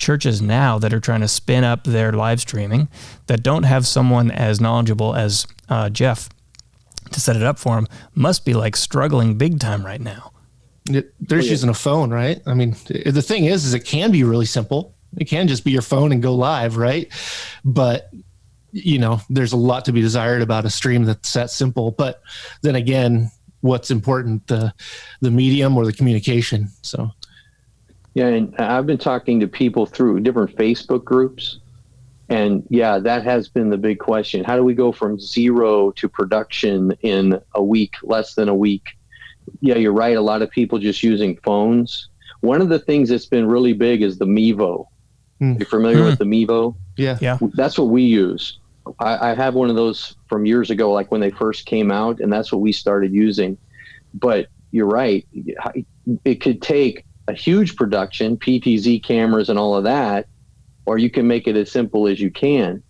churches now that are trying to spin up their live streaming that don't have someone as knowledgeable as Jeff to set it up for them must be like struggling big time right now. They're just using a phone, right? I mean, the thing is it can be really simple. It can just be your phone and go live, right? But there's a lot to be desired about a stream that's that simple. But then again, what's important, the medium or the communication. So yeah, and I've been talking to people through different Facebook groups, and yeah, that has been the big question. How do we go from zero to production in a week, less than a week? Yeah, you're right. A lot of people just using phones. One of the things that's been really big is the Mevo. You familiar with the Mevo? Yeah. That's what we use. I have one of those from years ago, like when they first came out, and that's what we started using. But you're right. It could take a huge production, PTZ cameras and all of that, or you can make it as simple as you can.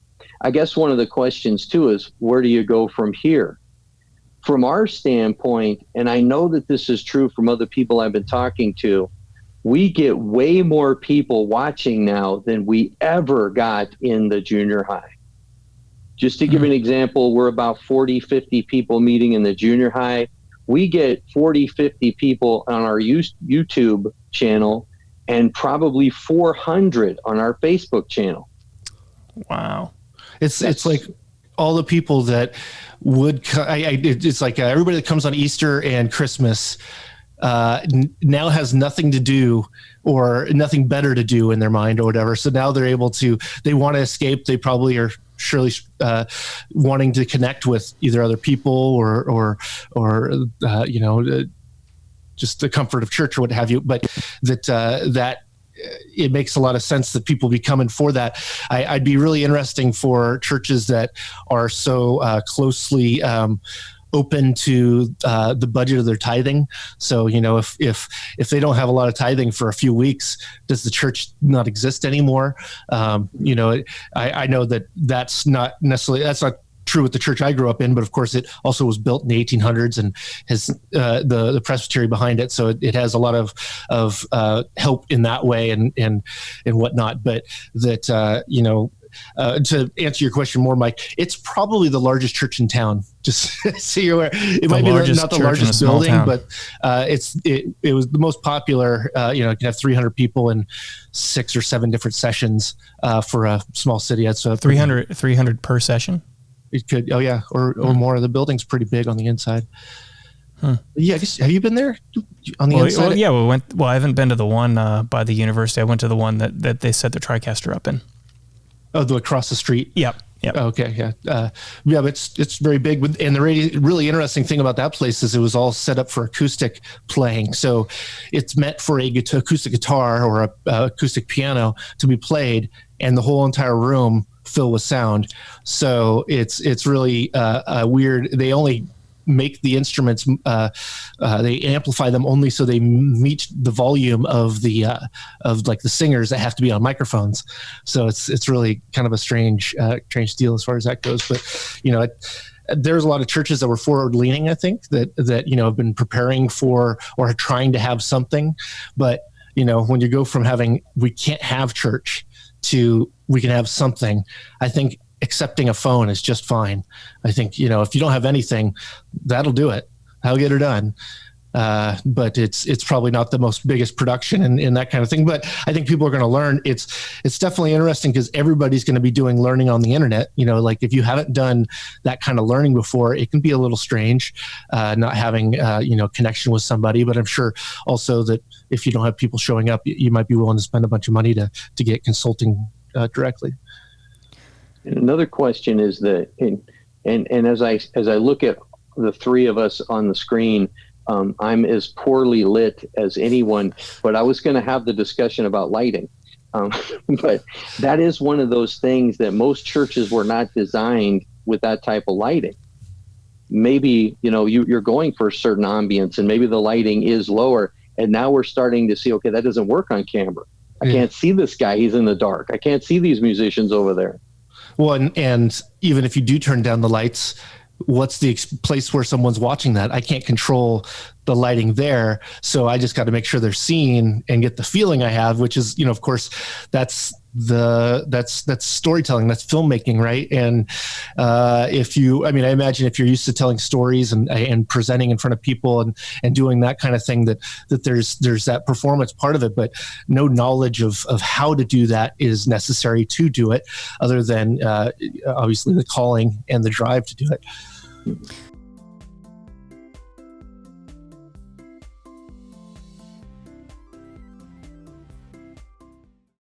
I guess one of the questions too is, where do you go from here? From our standpoint, and I know that this is true from other people I've been talking to, we get way more people watching now than we ever got in the junior high. Just to give an example, we're about 40, 50 people meeting in the junior high. We get 40, 50 people on our YouTube channel and probably 400 on our Facebook channel. Wow. It's like all the people that would, it's like everybody that comes on Easter and Christmas now has nothing to do or nothing better to do in their mind or whatever. So now they want to escape. They probably are surely wanting to connect with either other people or just the comfort of church or what have you. But that it makes a lot of sense that people be coming for that. I'd be really interesting for churches that are so closely open to the budget of their tithing. So, if they don't have a lot of tithing for a few weeks, does the church not exist anymore? I know that's not true with the church I grew up in, but of course it also was built in the 1800s and has the presbytery behind it. So it has a lot of help in that way and whatnot. But that, to answer your question more, Mike, it's probably the largest church in town. Just so you're aware, it might be not the largest building, but it was the most popular. You can have 300 people in 6 or 7 different sessions for a small city. That's 300 per session. It could, or more. The building's pretty big on the inside. Huh. Yeah, I guess, have you been there on the inside? Well, yeah, we went. Well, I haven't been to the one by the university. I went to the one that they set the TriCaster up in. Oh, the across the street. Yep. Okay, yeah, but it's very big. And the really interesting thing about that place is it was all set up for acoustic playing. So it's meant for acoustic guitar or a acoustic piano to be played, and the whole entire room filled with sound. So it's really weird. They only make the instruments, they amplify them only so they meet the volume of the singers that have to be on microphones. So it's really kind of a strange deal as far as that goes. But there's a lot of churches that were forward leaning, I think, that have been preparing for or are trying to have something. But when you go from having we can't have church to we can have something, I think accepting a phone is just fine. I think, if you don't have anything, that'll do it. I'll get it done. But it's probably not the most biggest production and that kind of thing. But I think people are going to learn. It's definitely interesting because everybody's going to be doing learning on the internet. Like if you haven't done that kind of learning before, it can be a little strange, not having, connection with somebody. But I'm sure also that if you don't have people showing up, you might be willing to spend a bunch of money to get consulting directly. And another question is that, and as I look at the three of us on the screen, I'm as poorly lit as anyone, but I was going to have the discussion about lighting. But that is one of those things that most churches were not designed with that type of lighting. Maybe, you're going for a certain ambience and maybe the lighting is lower. And now we're starting to see, okay, that doesn't work on camera. I can't see this guy. He's in the dark. I can't see these musicians over there. Well, and even if you do turn down the lights, what's the place where someone's watching that? I can't control the lighting there. So I just got to make sure they're seen and get the feeling I have, which is, of course, that's storytelling, that's filmmaking, right? And I imagine if you're used to telling stories and presenting in front of people and doing that kind of thing, that there's that performance part of it, but no knowledge of how to do that is necessary to do it, other than obviously the calling and the drive to do it.